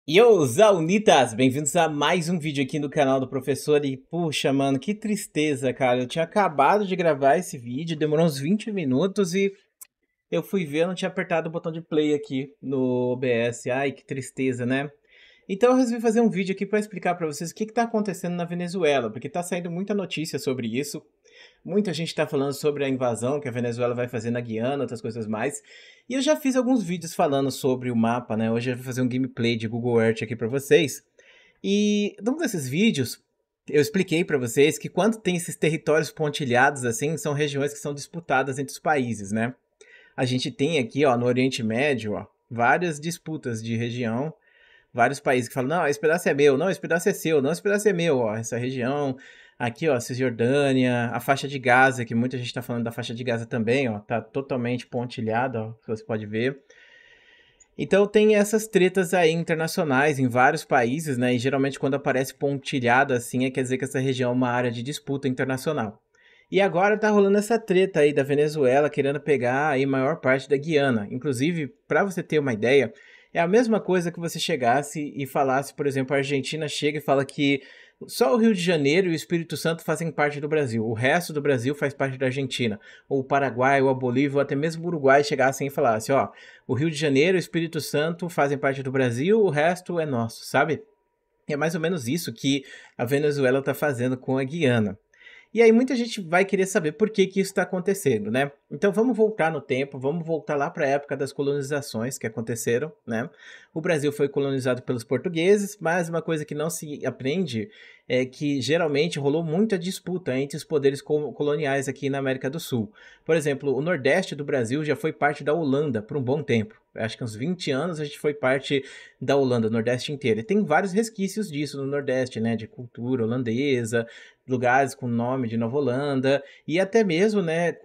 Yo, Zaunitas! Bem-vindos a mais um vídeo aqui no canal do professor. E puxa, mano, que tristeza, cara. Eu tinha acabado de gravar esse vídeo, demorou uns 20 minutos e eu fui ver, eu não tinha apertado o botão de play aqui no OBS. Ai, que tristeza, né? Então eu resolvi fazer um vídeo aqui para explicar para vocês o que está acontecendo na Venezuela, porque tá saindo muita notícia sobre isso. Muita gente está falando sobre a invasão que a Venezuela vai fazer na Guiana, outras coisas mais. E eu já fiz alguns vídeos falando sobre o mapa, né? Hoje eu vou fazer um gameplay de Google Earth aqui para vocês. E num desses vídeos, eu expliquei para vocês que quando tem esses territórios pontilhados assim, são regiões que são disputadas entre os países, né? A gente tem aqui, ó, no Oriente Médio, ó, várias disputas de região, vários países que falam, não, esse pedaço é meu, não, esse pedaço é seu, não, esse pedaço é meu, ó, essa região, aqui, ó, Cisjordânia, a faixa de Gaza, que muita gente está falando da faixa de Gaza também, ó, tá totalmente pontilhada, ó, você pode ver. Então tem essas tretas aí internacionais em vários países, né, e geralmente quando aparece pontilhada assim, quer dizer que essa região é uma área de disputa internacional. E agora tá rolando essa treta aí da Venezuela querendo pegar aí a maior parte da Guiana. Inclusive, para você ter uma ideia, é a mesma coisa que você chegasse e falasse, por exemplo, a Argentina chega e fala que só o Rio de Janeiro e o Espírito Santo fazem parte do Brasil. O resto do Brasil faz parte da Argentina. Ou o Paraguai, ou a Bolívia, ou até mesmo o Uruguai chegassem e falassem, ó, o Rio de Janeiro e o Espírito Santo fazem parte do Brasil, o resto é nosso, sabe? É mais ou menos isso que a Venezuela está fazendo com a Guiana. E aí muita gente vai querer saber por que isso está acontecendo, né? Então vamos voltar no tempo, vamos voltar lá para a época das colonizações que aconteceram, né? O Brasil foi colonizado pelos portugueses, mas uma coisa que não se aprende é que geralmente rolou muita disputa entre os poderes coloniais aqui na América do Sul. Por exemplo, o Nordeste do Brasil já foi parte da Holanda por um bom tempo. Acho que uns 20 anos a gente foi parte da Holanda, o Nordeste inteiro. E tem vários resquícios disso no Nordeste, né? De cultura holandesa, lugares com nome de Nova Holanda e até mesmo, né,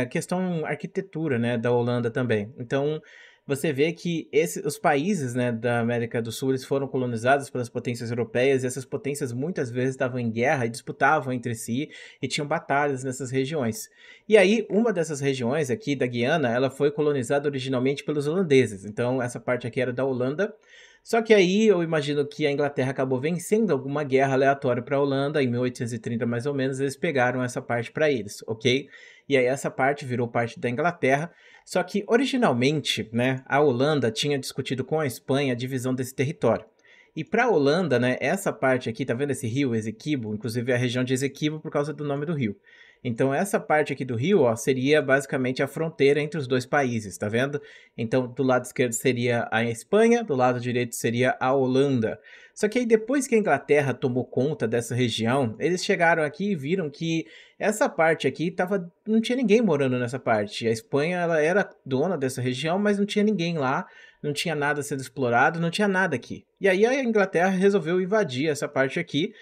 questão arquitetura, né, da Holanda também. Então, você vê que os países, né, da América do Sul, eles foram colonizados pelas potências europeias e essas potências muitas vezes estavam em guerra e disputavam entre si e tinham batalhas nessas regiões. E aí, uma dessas regiões aqui da Guiana, ela foi colonizada originalmente pelos holandeses. Então, essa parte aqui era da Holanda. Só que aí eu imagino que a Inglaterra acabou vencendo alguma guerra aleatória para a Holanda, em 1830 mais ou menos, eles pegaram essa parte para eles, ok? E aí essa parte virou parte da Inglaterra. Só que originalmente, né, a Holanda tinha discutido com a Espanha a divisão desse território. E para a Holanda, né, essa parte aqui, tá vendo esse rio Esequibo? Inclusive é a região de Esequibo por causa do nome do rio. Então essa parte aqui do rio, ó, seria basicamente a fronteira entre os dois países, tá vendo? Então do lado esquerdo seria a Espanha, do lado direito seria a Holanda. Só que aí depois que a Inglaterra tomou conta dessa região, eles chegaram aqui e viram que essa parte aqui não tinha ninguém morando nessa parte. A Espanha ela era dona dessa região, mas não tinha ninguém lá, não tinha nada sendo explorado, não tinha nada aqui. E aí a Inglaterra resolveu invadir essa parte aqui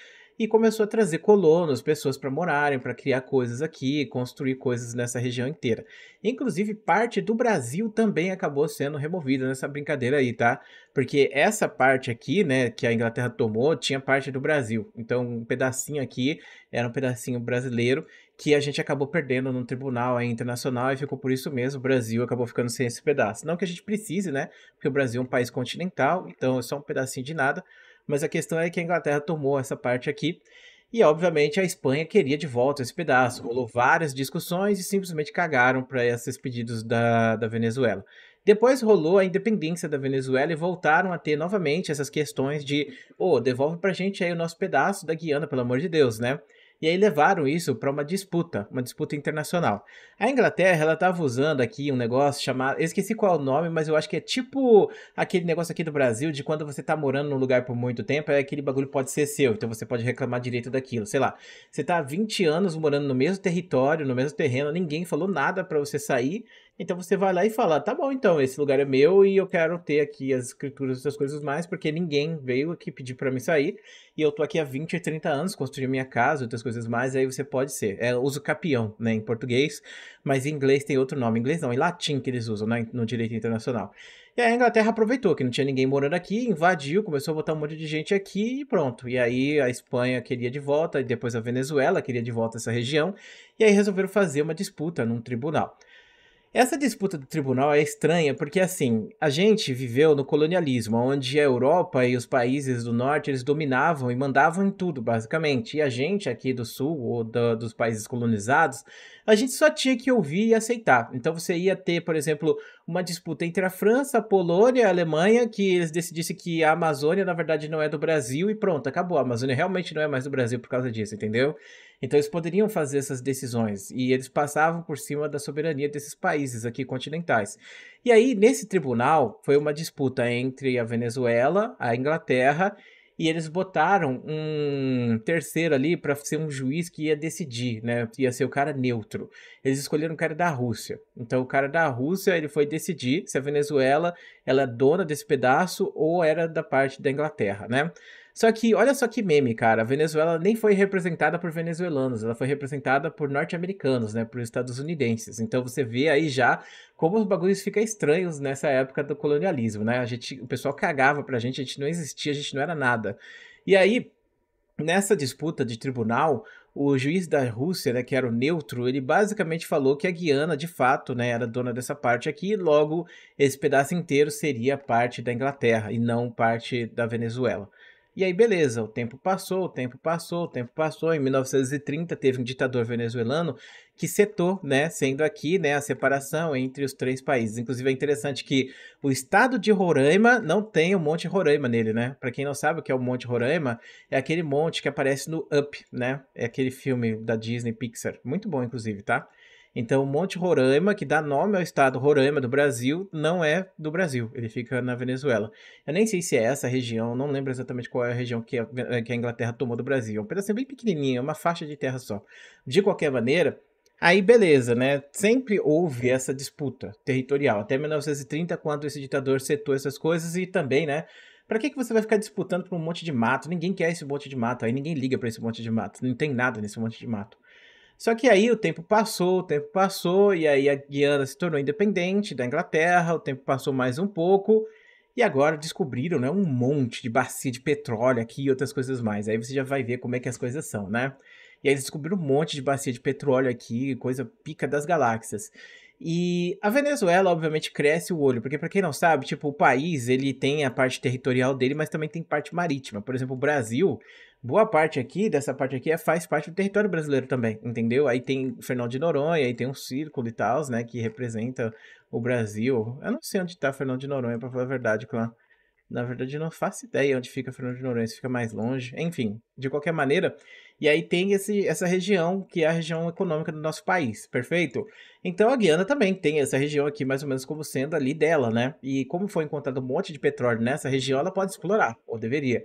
e começou a trazer colonos, pessoas para morarem, para criar coisas aqui, construir coisas nessa região inteira. Inclusive, parte do Brasil também acabou sendo removida nessa brincadeira aí, tá? Porque essa parte aqui, né, que a Inglaterra tomou, tinha parte do Brasil. Então, um pedacinho aqui era um pedacinho brasileiro que a gente acabou perdendo no tribunal aí internacional e ficou por isso mesmo, o Brasil acabou ficando sem esse pedaço. Não que a gente precise, né? Porque o Brasil é um país continental, então é só um pedacinho de nada, mas a questão é que a Inglaterra tomou essa parte aqui e, obviamente, a Espanha queria de volta esse pedaço. Rolou várias discussões e simplesmente cagaram para esses pedidos da Venezuela. Depois rolou a independência da Venezuela e voltaram a ter novamente essas questões de, oh, devolve pra gente aí o nosso pedaço da Guiana, pelo amor de Deus, né? E aí levaram isso para uma disputa internacional. A Inglaterra, ela estava usando aqui um negócio chamado, eu esqueci qual é o nome, mas eu acho que é tipo aquele negócio aqui do Brasil de quando você tá morando num lugar por muito tempo, é aquele bagulho pode ser seu, então você pode reclamar direito daquilo, sei lá. Você tá há 20 anos morando no mesmo território, no mesmo terreno, ninguém falou nada para você sair, então você vai lá e fala, tá bom, então, esse lugar é meu e eu quero ter aqui as escrituras e essas coisas mais, porque ninguém veio aqui pedir para me sair, e eu tô aqui há 20 e 30 anos, construindo minha casa, outras coisas mais, aí você pode ser. É uso capião, né, em português, mas em inglês tem outro nome. Em inglês não, em latim que eles usam, né, no direito internacional. E a Inglaterra aproveitou que não tinha ninguém morando aqui, invadiu, começou a botar um monte de gente aqui e pronto. E aí a Espanha queria de volta, e depois a Venezuela queria de volta essa região, e aí resolveram fazer uma disputa num tribunal. Essa disputa do tribunal é estranha porque, assim, a gente viveu no colonialismo, onde a Europa e os países do norte, eles dominavam e mandavam em tudo, basicamente. E a gente aqui do sul, ou dos países colonizados, a gente só tinha que ouvir e aceitar. Então você ia ter, por exemplo, uma disputa entre a França, a Polônia e a Alemanha, que eles decidissem que a Amazônia, na verdade, não é do Brasil e pronto, acabou. A Amazônia realmente não é mais do Brasil por causa disso, entendeu? Então eles poderiam fazer essas decisões e eles passavam por cima da soberania desses países aqui continentais. E aí, nesse tribunal, foi uma disputa entre a Venezuela, a Inglaterra, e eles botaram um terceiro ali para ser um juiz que ia decidir, né? Ia ser o cara neutro. Eles escolheram o cara da Rússia. Então, o cara da Rússia, ele foi decidir se a Venezuela ela é dona desse pedaço ou era da parte da Inglaterra, né? Só que, olha só que meme, cara. A Venezuela nem foi representada por venezuelanos, ela foi representada por norte-americanos, né? Por estadunidenses. Então você vê aí já como os bagulhos ficam estranhos nessa época do colonialismo, né? O pessoal cagava pra gente, a gente não existia, a gente não era nada. E aí, nessa disputa de tribunal, o juiz da Rússia, né, que era o neutro, ele basicamente falou que a Guiana, de fato, né, era dona dessa parte aqui, e logo esse pedaço inteiro seria parte da Inglaterra e não parte da Venezuela. E aí, beleza, o tempo passou, o tempo passou, o tempo passou. Em 1930 teve um ditador venezuelano que setou, né, sendo aqui, né, a separação entre os três países. Inclusive é interessante que o estado de Roraima não tem o Monte Roraima nele, né? Para quem não sabe o que é o Monte Roraima, é aquele monte que aparece no Up, né? É aquele filme da Disney Pixar, muito bom inclusive, tá? Então, o Monte Roraima, que dá nome ao estado Roraima do Brasil, não é do Brasil, ele fica na Venezuela. Eu nem sei se é essa região, não lembro exatamente qual é a região que a Inglaterra tomou do Brasil. É um pedacinho bem pequenininho, é uma faixa de terra só. De qualquer maneira, aí beleza, né? Sempre houve essa disputa territorial, até 1930, quando esse ditador setou essas coisas e também, né? Pra que você vai ficar disputando por um monte de mato? Ninguém quer esse monte de mato, aí ninguém liga pra esse monte de mato, não tem nada nesse monte de mato. Só que aí o tempo passou, e aí a Guiana se tornou independente da Inglaterra, o tempo passou mais um pouco, e agora descobriram, né, um monte de bacia de petróleo aqui e outras coisas mais. Aí você já vai ver como é que as coisas são, né? E aí eles descobriram um monte de bacia de petróleo aqui, coisa pica das galáxias. E a Venezuela, obviamente, cresce o olho, porque para quem não sabe, tipo, o país, ele tem a parte territorial dele, mas também tem parte marítima. Por exemplo, o Brasil, boa parte aqui, dessa parte aqui, faz parte do território brasileiro também, entendeu? Aí tem Fernando de Noronha, aí tem um círculo e tal, né, que representa o Brasil. Eu não sei onde tá Fernando de Noronha, pra falar a verdade, clã. Na verdade, eu não faço ideia onde fica Fernando de Noronha, se fica mais longe. Enfim, de qualquer maneira. E aí tem essa região, que é a região econômica do nosso país, perfeito? Então a Guiana também tem essa região aqui, mais ou menos como sendo ali dela, né? E como foi encontrado um monte de petróleo nessa região, ela pode explorar, ou deveria.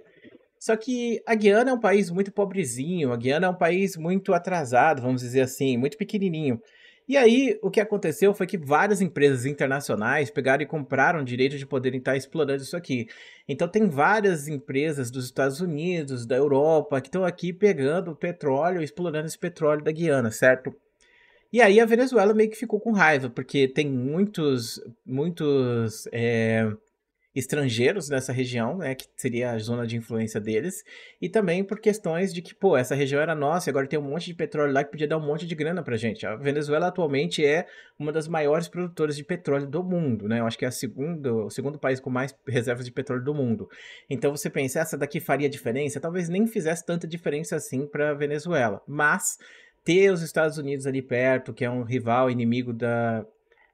Só que a Guiana é um país muito pobrezinho, a Guiana é um país muito atrasado, vamos dizer assim, muito pequenininho. E aí, o que aconteceu foi que várias empresas internacionais pegaram e compraram o direito de poderem estar explorando isso aqui. Então, tem várias empresas dos Estados Unidos, da Europa, que estão aqui pegando petróleo, explorando esse petróleo da Guiana, certo? E aí a Venezuela meio que ficou com raiva, porque tem muitos estrangeiros nessa região, né, que seria a zona de influência deles, e também por questões de que, pô, essa região era nossa e agora tem um monte de petróleo lá que podia dar um monte de grana pra gente. A Venezuela atualmente é uma das maiores produtoras de petróleo do mundo, né? Eu acho que é o segundo país com mais reservas de petróleo do mundo. Então você pensa, essa daqui faria diferença? Talvez nem fizesse tanta diferença assim pra Venezuela, mas ter os Estados Unidos ali perto, que é um rival, inimigo da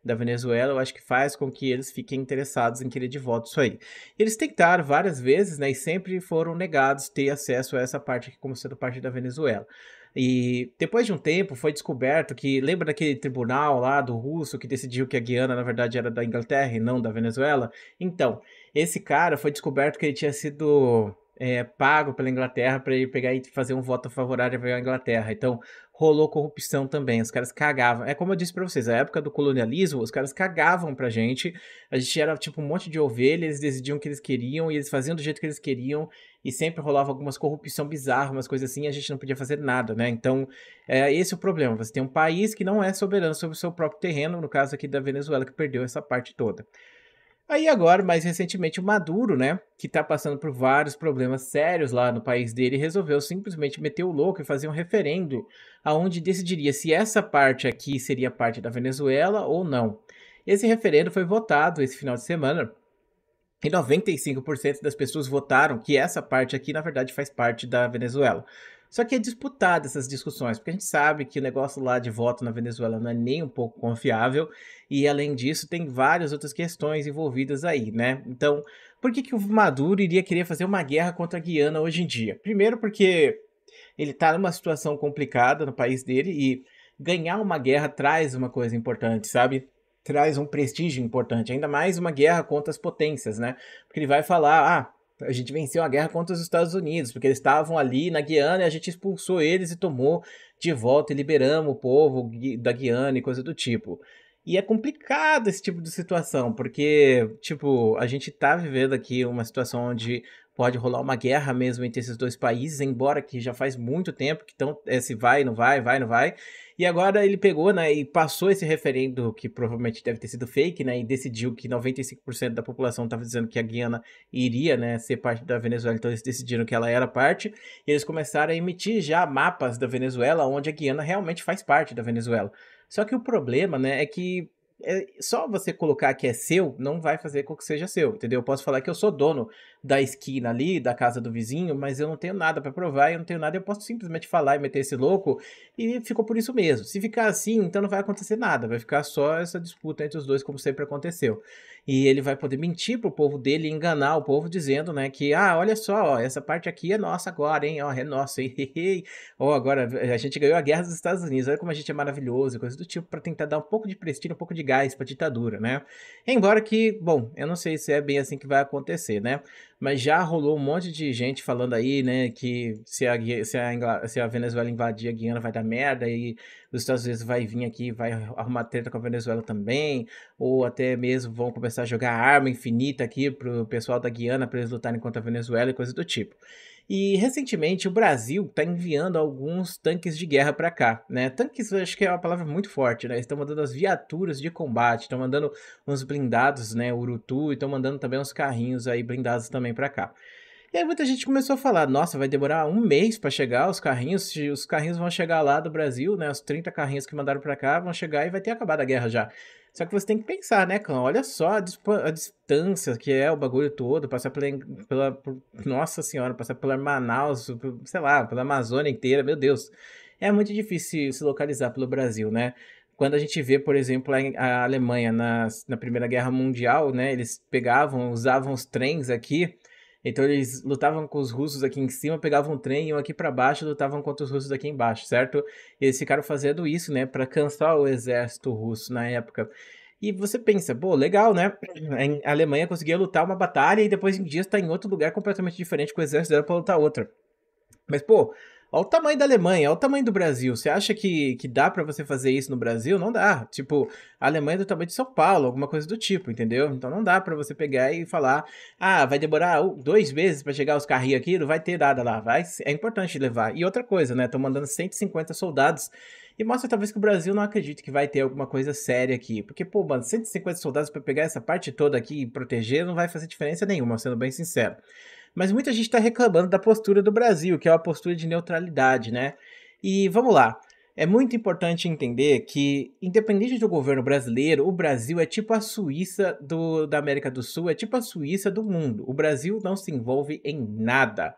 Venezuela, eu acho que faz com que eles fiquem interessados em querer de volta isso aí. Eles tentaram várias vezes, né, e sempre foram negados ter acesso a essa parte aqui como sendo parte da Venezuela. E depois de um tempo foi descoberto que, lembra daquele tribunal lá do russo que decidiu que a Guiana na verdade era da Inglaterra e não da Venezuela? Então, esse cara foi descoberto que ele tinha sido pago pela Inglaterra para ele pegar e fazer um voto favorável à Inglaterra. Então, rolou corrupção também. Os caras cagavam. É como eu disse pra vocês, a época do colonialismo, os caras cagavam pra gente. A gente era tipo um monte de ovelha, eles decidiam o que eles queriam e eles faziam do jeito que eles queriam e sempre rolava algumas corrupção bizarra, umas coisas assim, e a gente não podia fazer nada, né? Então, esse é o problema. Você tem um país que não é soberano sobre o seu próprio terreno, no caso aqui da Venezuela, que perdeu essa parte toda. Aí agora, mais recentemente, o Maduro, né, que tá passando por vários problemas sérios lá no país dele, resolveu simplesmente meter o louco e fazer um referendo aonde decidiria se essa parte aqui seria parte da Venezuela ou não. Esse referendo foi votado esse final de semana e 95% das pessoas votaram que essa parte aqui, na verdade, faz parte da Venezuela. Só que é disputada essas discussões, porque a gente sabe que o negócio lá de voto na Venezuela não é nem um pouco confiável, e além disso, tem várias outras questões envolvidas aí, né? Então, por que o Maduro iria querer fazer uma guerra contra a Guiana hoje em dia? Primeiro, porque ele tá numa situação complicada no país dele e ganhar uma guerra traz uma coisa importante, sabe? Traz um prestígio importante, ainda mais uma guerra contra as potências, né? Porque ele vai falar, a gente venceu a guerra contra os Estados Unidos, porque eles estavam ali na Guiana e a gente expulsou eles e tomou de volta e liberamos o povo da Guiana e coisa do tipo. E é complicado esse tipo de situação, porque, tipo, a gente tá vivendo aqui uma situação onde pode rolar uma guerra mesmo entre esses dois países, embora que já faz muito tempo que estão se vai, não vai, vai, não vai. E agora ele pegou, né, e passou esse referendo que provavelmente deve ter sido fake, né, e decidiu que 95% da população estava dizendo que a Guiana iria, né, ser parte da Venezuela, então eles decidiram que ela era parte, e eles começaram a emitir já mapas da Venezuela onde a Guiana realmente faz parte da Venezuela. Só que o problema, né, é que só você colocar que é seu não vai fazer com que seja seu, entendeu? Eu posso falar que eu sou dono da esquina ali, da casa do vizinho, mas eu não tenho nada para provar, eu não tenho nada, eu posso simplesmente falar e meter esse louco e ficou por isso mesmo. Se ficar assim, então não vai acontecer nada, vai ficar só essa disputa entre os dois, como sempre aconteceu. E ele vai poder mentir pro povo dele e enganar o povo dizendo, né, que, olha só, ó, essa parte aqui é nossa agora, hein, ó, é nossa, hein, ó, agora a gente ganhou a guerra dos Estados Unidos, olha como a gente é maravilhoso, e coisa do tipo, para tentar dar um pouco de prestígio, um pouco de gás pra ditadura, né? Embora que, bom, eu não sei se é bem assim que vai acontecer, né? Mas já rolou um monte de gente falando aí, né, que se a Venezuela invadir a Guiana vai dar merda e os Estados Unidos vai vir aqui, vai arrumar treta com a Venezuela também, ou até mesmo vão começar a jogar arma infinita aqui pro pessoal da Guiana para eles lutarem contra a Venezuela e coisa do tipo. E recentemente o Brasil está enviando alguns tanques de guerra para cá, né? Tanques, eu acho que é uma palavra muito forte, né? Estão mandando as viaturas de combate, estão mandando uns blindados, né? Urutu, e estão mandando também uns carrinhos aí blindados também para cá. E aí muita gente começou a falar, nossa, vai demorar um mês para chegar os carrinhos, os carrinhos vão chegar lá do Brasil, né, os 30 carrinhos que mandaram para cá vão chegar e vai ter acabado a guerra já. Só que você tem que pensar, né, clã, olha só a distância que é o bagulho todo, passar nossa senhora, passar pela Manaus, sei lá, pela Amazônia inteira, meu Deus. É muito difícil se localizar pelo Brasil, né? Quando a gente vê, por exemplo, a Alemanha na Primeira Guerra Mundial, né, eles usavam os trens aqui, então eles lutavam com os russos aqui em cima, pegavam um trem, iam aqui para baixo e lutavam contra os russos aqui embaixo, certo? E eles ficaram fazendo isso, né, para cansar o exército russo na época. E você pensa, pô, legal, né? A Alemanha conseguia lutar uma batalha e depois em dias está em outro lugar completamente diferente com o exército dela para lutar outra. Mas, pô, olha o tamanho da Alemanha, olha o tamanho do Brasil. Você acha que dá pra você fazer isso no Brasil? Não dá. Tipo, a Alemanha é do tamanho de São Paulo, alguma coisa do tipo, entendeu? Então não dá pra você pegar e falar, vai demorar 2 meses pra chegar os carrinhos aqui, não vai ter nada lá. É importante levar. E outra coisa, né? Estão mandando 150 soldados. E mostra talvez que o Brasil não acredite que vai ter alguma coisa séria aqui. Porque, pô, mano, 150 soldados pra pegar essa parte toda aqui e proteger não vai fazer diferença nenhuma, sendo bem sincero. Mas muita gente está reclamando da postura do Brasil, que é uma postura de neutralidade, né? E vamos lá. É muito importante entender que, independente do governo brasileiro, o Brasil é tipo a Suíça da América do Sul, é tipo a Suíça do mundo. O Brasil não se envolve em nada.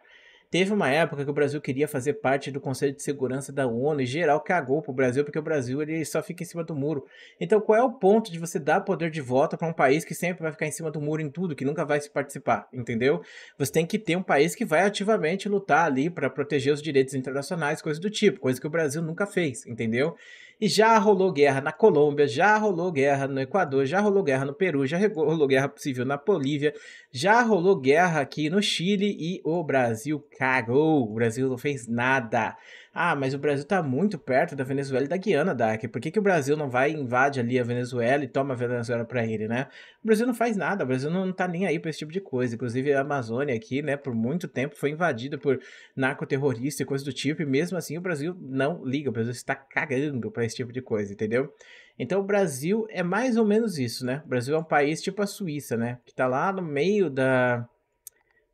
Teve uma época que o Brasil queria fazer parte do Conselho de Segurança da ONU e geral cagou pro Brasil, porque o Brasil ele só fica em cima do muro. Então qual é o ponto de você dar poder de voto para um país que sempre vai ficar em cima do muro em tudo, que nunca vai se participar, entendeu? Você tem que ter um país que vai ativamente lutar ali para proteger os direitos internacionais, coisas do tipo, coisa que o Brasil nunca fez, entendeu? E já rolou guerra na Colômbia, já rolou guerra no Equador, já rolou guerra no Peru, já rolou guerra civil na Bolívia, já rolou guerra aqui no Chile e o Brasil cagou. O Brasil não fez nada. Ah, mas o Brasil tá muito perto da Venezuela e da Guiana, Dark. Por que que o Brasil não vai e invade ali a Venezuela e toma a Venezuela pra ele, né? O Brasil não faz nada, o Brasil não tá nem aí pra esse tipo de coisa. Inclusive a Amazônia aqui, né, por muito tempo foi invadida por narcoterrorista e coisa do tipo, e mesmo assim o Brasil não liga, o Brasil está cagando pra esse tipo de coisa, entendeu? Então o Brasil é mais ou menos isso, né? O Brasil é um país tipo a Suíça, né? Que tá lá no meio da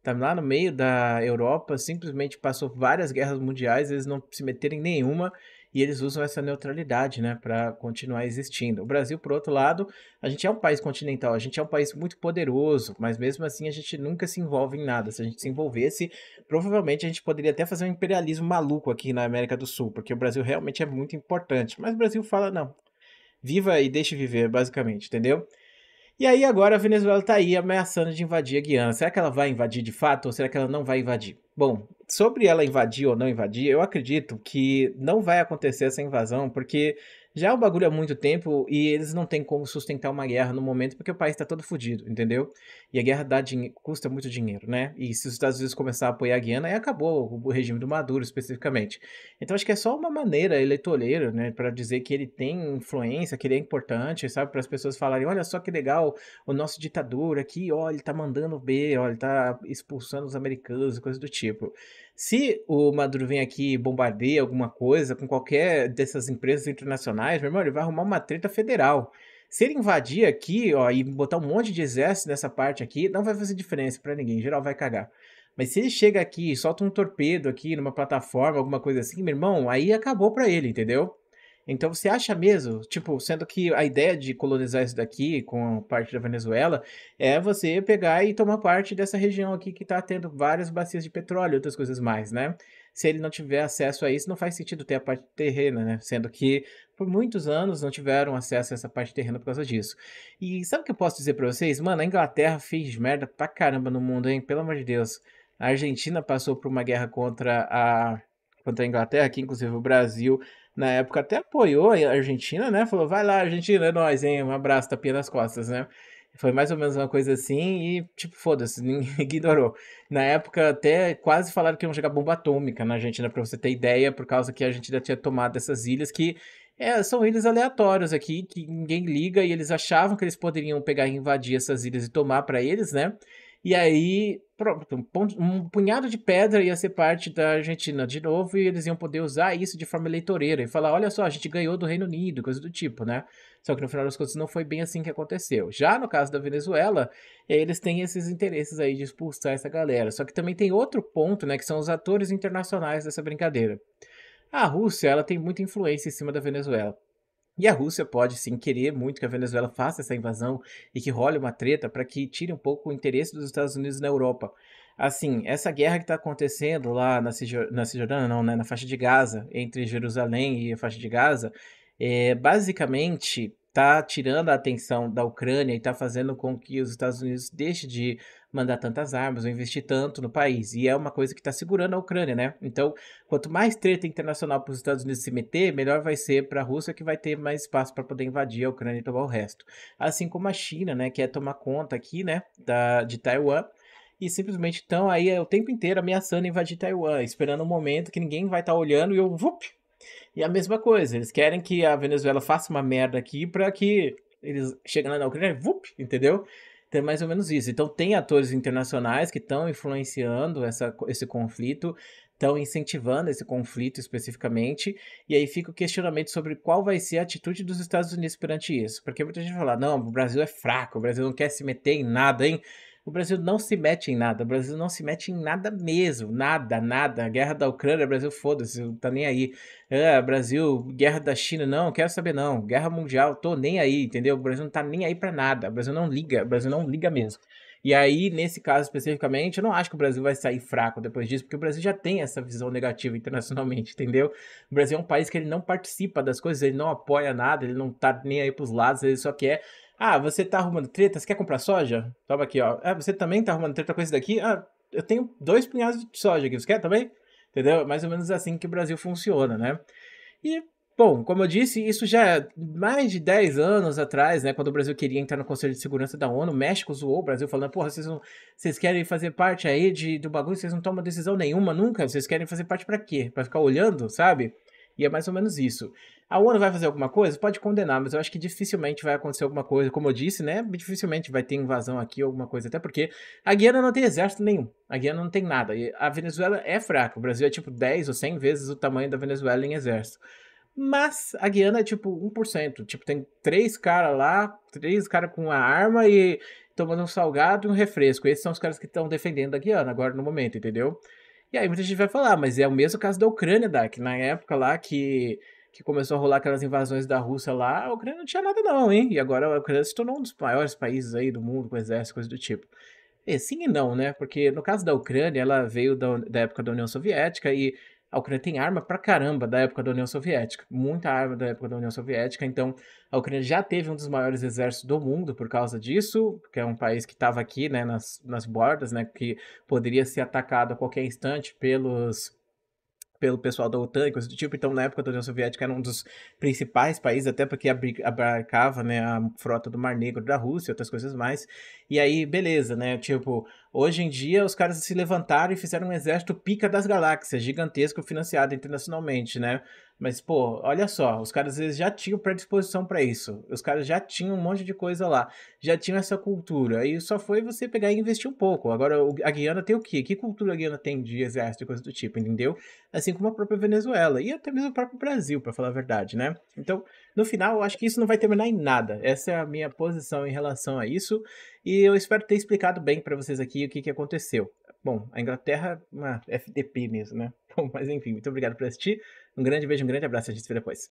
Tá lá no meio da Europa, simplesmente passou várias guerras mundiais, eles não se meteram em nenhuma e eles usam essa neutralidade, né, para continuar existindo. O Brasil, por outro lado, a gente é um país continental, a gente é um país muito poderoso, mas mesmo assim a gente nunca se envolve em nada. Se a gente se envolvesse, provavelmente a gente poderia até fazer um imperialismo maluco aqui na América do Sul, porque o Brasil realmente é muito importante. Mas o Brasil fala, não, viva e deixe viver, basicamente, entendeu? E aí agora a Venezuela tá aí ameaçando de invadir a Guiana. Será que ela vai invadir de fato ou será que ela não vai invadir? Bom, sobre ela invadir ou não invadir, eu acredito que não vai acontecer essa invasão, porque já é um bagulho há muito tempo e eles não têm como sustentar uma guerra no momento porque o país tá todo fodido, entendeu? E a guerra custa muito dinheiro, né? E se os Estados Unidos começar a apoiar a Guiana, aí acabou o regime do Maduro especificamente. Então acho que é só uma maneira eleitoreira, né, para dizer que ele tem influência, que ele é importante, sabe, para as pessoas falarem, olha só que legal, o nosso ditador aqui, ó, ele tá mandando ver, ó, ele tá expulsando os americanos e coisa do tipo. Se o Maduro vem aqui e bombardeia alguma coisa com qualquer dessas empresas internacionais, meu irmão, ele vai arrumar uma treta federal. Se ele invadir aqui, ó, e botar um monte de exército nessa parte aqui, não vai fazer diferença para ninguém, em geral vai cagar. Mas se ele chega aqui e solta um torpedo aqui numa plataforma, alguma coisa assim, meu irmão, aí acabou pra ele, entendeu? Então você acha mesmo, tipo, sendo que a ideia de colonizar isso daqui com parte da Venezuela é você pegar e tomar parte dessa região aqui que tá tendo várias bacias de petróleo e outras coisas mais, né? Se ele não tiver acesso a isso, não faz sentido ter a parte terrena, né? Sendo que por muitos anos não tiveram acesso a essa parte terrena por causa disso. E sabe o que eu posso dizer pra vocês? Mano, a Inglaterra fez merda pra caramba no mundo, hein? Pelo amor de Deus. A Argentina passou por uma guerra contra a Inglaterra, que inclusive o Brasil na época até apoiou a Argentina, né? Falou, vai lá, Argentina, é nóis, hein? Um abraço, tapinha nas costas, né? Foi mais ou menos uma coisa assim e, tipo, foda-se, ninguém ignorou. Na época até quase falaram que iam jogar bomba atômica na Argentina, pra você ter ideia, por causa que a Argentina tinha tomado essas ilhas que são ilhas aleatórias aqui, que ninguém liga, e eles achavam que eles poderiam pegar e invadir essas ilhas e tomar pra eles, né? E aí, pronto, um punhado de pedra ia ser parte da Argentina de novo e eles iam poder usar isso de forma eleitoreira e falar: olha só, a gente ganhou do Reino Unido, coisa do tipo, né? Só que no final das contas não foi bem assim que aconteceu. Já no caso da Venezuela, eles têm esses interesses aí de expulsar essa galera. Só que também tem outro ponto, né, que são os atores internacionais dessa brincadeira. A Rússia, ela tem muita influência em cima da Venezuela. E a Rússia pode sim querer muito que a Venezuela faça essa invasão e que role uma treta para que tire um pouco o interesse dos Estados Unidos na Europa. Assim, essa guerra que está acontecendo lá na Cisjordânia, não, né, na faixa de Gaza, entre Jerusalém e a faixa de Gaza, basicamente está tirando a atenção da Ucrânia e está fazendo com que os Estados Unidos deixem de mandar tantas armas ou investir tanto no país. E é uma coisa que está segurando a Ucrânia, né? Então, quanto mais treta internacional para os Estados Unidos se meter, melhor vai ser para a Rússia, que vai ter mais espaço para poder invadir a Ucrânia e tomar o resto. Assim como a China, né, quer tomar conta aqui, né, de Taiwan. E simplesmente estão aí o tempo inteiro ameaçando invadir Taiwan, esperando um momento que ninguém vai estar olhando e eu, vup! E a mesma coisa, eles querem que a Venezuela faça uma merda aqui para que eles cheguem lá na Ucrânia, vup, entendeu? Então é mais ou menos isso. Então tem atores internacionais que estão influenciando esse conflito, estão incentivando esse conflito especificamente, e aí fica o questionamento sobre qual vai ser a atitude dos Estados Unidos perante isso. Porque muita gente fala, não, o Brasil é fraco, o Brasil não quer se meter em nada, hein? O Brasil não se mete em nada, o Brasil não se mete em nada mesmo, nada, nada. A guerra da Ucrânia, o Brasil foda-se, não tá nem aí. Brasil, guerra da China, não, quero saber não. Guerra mundial, tô nem aí, entendeu? O Brasil não tá nem aí pra nada, o Brasil não liga, o Brasil não liga mesmo. E aí, nesse caso especificamente, eu não acho que o Brasil vai sair fraco depois disso, porque o Brasil já tem essa visão negativa internacionalmente, entendeu? O Brasil é um país que ele não participa das coisas, ele não apoia nada, ele não tá nem aí pros lados, ele só quer você tá arrumando treta? Você quer comprar soja? Toma aqui, ó. Você também tá arrumando treta com esse daqui? Eu tenho 2 punhados de soja aqui, você quer também? Entendeu? Mais ou menos assim que o Brasil funciona, né? E Bom, como eu disse, isso já é mais de 10 anos atrás, né, quando o Brasil queria entrar no Conselho de Segurança da ONU, o México zoou o Brasil falando, porra, vocês querem fazer parte aí do bagulho, vocês não tomam decisão nenhuma nunca, vocês querem fazer parte pra quê? Pra ficar olhando, sabe? E é mais ou menos isso. A ONU vai fazer alguma coisa? Pode condenar, mas eu acho que dificilmente vai acontecer alguma coisa, como eu disse, né, dificilmente vai ter invasão aqui ou alguma coisa, até porque a Guiana não tem exército nenhum, a Guiana não tem nada, e a Venezuela é fraca, o Brasil é tipo 10 ou 100 vezes o tamanho da Venezuela em exército. Mas a Guiana é tipo 1%. Tipo, tem três caras lá, três caras com uma arma e tomando um salgado e um refresco. Esses são os caras que estão defendendo a Guiana agora no momento, entendeu? E aí muita gente vai falar, mas é o mesmo caso da Ucrânia, que na época lá que começou a rolar aquelas invasões da Rússia lá, a Ucrânia não tinha nada não, hein? E agora a Ucrânia se tornou um dos maiores países aí do mundo com exército, coisa do tipo. É, sim e não, né? Porque no caso da Ucrânia, ela veio da época da União Soviética e a Ucrânia tem arma pra caramba da época da União Soviética. Muita arma da época da União Soviética. Então, a Ucrânia já teve um dos maiores exércitos do mundo por causa disso, que é um país que estava aqui, né, nas bordas, né, que poderia ser atacado a qualquer instante pelo pessoal da OTAN e coisa do tipo. Então, na época da União Soviética, era um dos principais países, até porque abarcava, né, a frota do Mar Negro da Rússia e outras coisas mais. E aí, beleza, né? Tipo, hoje em dia, os caras se levantaram e fizeram um exército pica das galáxias, gigantesco, financiado internacionalmente, né? Mas, pô, olha só, os caras eles já tinham predisposição para isso. Os caras já tinham um monte de coisa lá. Já tinham essa cultura. Aí só foi você pegar e investir um pouco. Agora, a Guiana tem o quê? Que cultura a Guiana tem de exército e coisa do tipo, entendeu? Assim como a própria Venezuela e até mesmo o próprio Brasil, para falar a verdade, né? Então, no final, eu acho que isso não vai terminar em nada. Essa é a minha posição em relação a isso e eu espero ter explicado bem para vocês aqui o que, que aconteceu. Bom, a Inglaterra, uma FDP mesmo, né? Bom, mas enfim, muito obrigado por assistir. Um grande beijo, um grande abraço, a gente se vê depois.